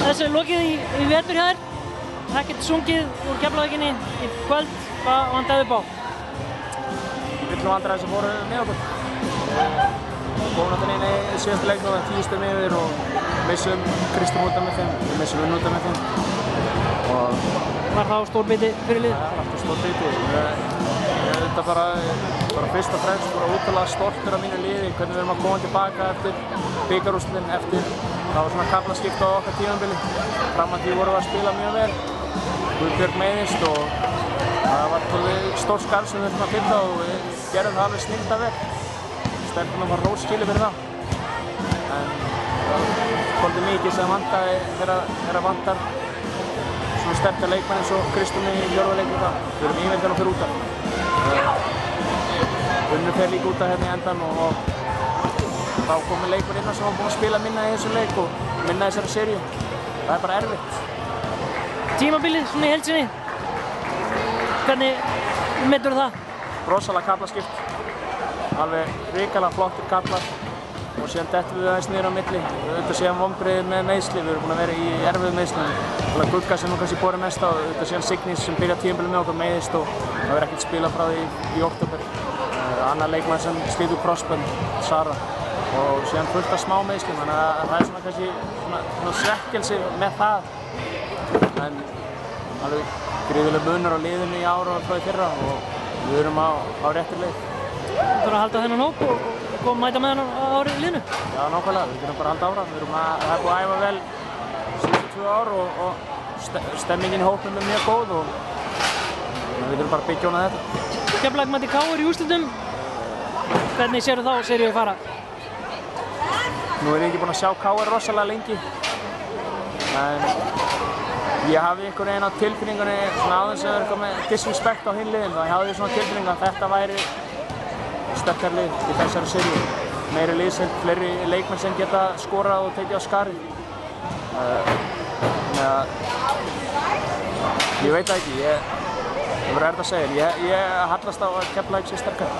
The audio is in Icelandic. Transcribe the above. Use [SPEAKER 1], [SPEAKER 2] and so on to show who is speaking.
[SPEAKER 1] þessu er lokið í vetur hjá þér. Ekkert sungið úr Keflavíkinni í kvöld. Hvað vantaði upp á?
[SPEAKER 2] Litlu vandræði sem fóru með okkur. Komum náttúrulega inn í síðasta leik og 10 stöðum yfir og missum Kristján út af með 5. Við missum Unn út af með 5.
[SPEAKER 1] Var það stór biti fyrir liðið?
[SPEAKER 2] Ja, það var stór biti. Ég er þetta bara fyrst og fremst ótrúlega stoltur af mínu liði, hvernig við erum að koma tilbaka eftir bikarúrslitin, það var svona kaflaskipt á okkar tímabili. Fram að því vorum við að spila mjög vel. Guðbjörg meiðist og það var stór skarð sem við þurfum að fylla og við gerðum það alveg snilda vel. Stelpunum var róskili fyrir það. En það kom mikið sem vantaði þegar vantar svona sterkar leikmenn eins og Kristján í fjórðuleik það. Við erum ímyndan og fyrir út af. Unnu fer líka út af hérna í endan og þá komið leikmenn innan sem var búinn að spila minna í þessu leik og minna í þessari seríu. Það er bara erfitt.
[SPEAKER 1] Tímabilið svona í heild sinni, hvernig meturðu það?
[SPEAKER 2] Rosalega kaflaskipt, alveg hrikalega flottir kaflar og síðan dettum við aðeins niður á milli. Auðvitað síðan vonbrigði með meiðsli, við erum búin að vera í erfiðum meiðslum. Gugga sem nú kannski borið mest á, auðvitað síðan Signis sem byrjaði tímabilið með okkur meiðist og það verður ekkert spilað frá því í október. Annar leikmann sem slítur crossbönd, Sara, og síðan fullt af smá meiðslum, þannig að það er svona kannski svona svekkelsi með það. En alveg gríðuleg munur á liðinu í ár og frá í fyrra og við erum á réttri leið.
[SPEAKER 1] Þú þarf að halda þennan hóp og koma að mæta með hann á árið í liðinu? Já,
[SPEAKER 2] nákvæmlega, við þurfum bara að halda áfram. Það er búið að æfa vel síðustu 2 ár og stemmingin í hópnum er mjög góð og við þurfum bara að byggja hana þetta.
[SPEAKER 1] Keflavík mætti KR í úrslitum. Hvernig sérðu þá seríu fara?
[SPEAKER 2] Nú er ég ekki búinn að sjá KR rosalega lengi. En ég hafði einhvern veginn á tilfinningunni svona aðeins að vera eitthvað með disrespect á hinn liðin. Ég hafði svona tilfinningu að þetta væri sterkar lið í þessari seríu. Meiri liðsheild, fleiri leikmenn sem geta skorað og tekið á skarið. Ég veit það ekki, ég verður erfitt að segja. Ég hallast á að Keflavík sé sterkar.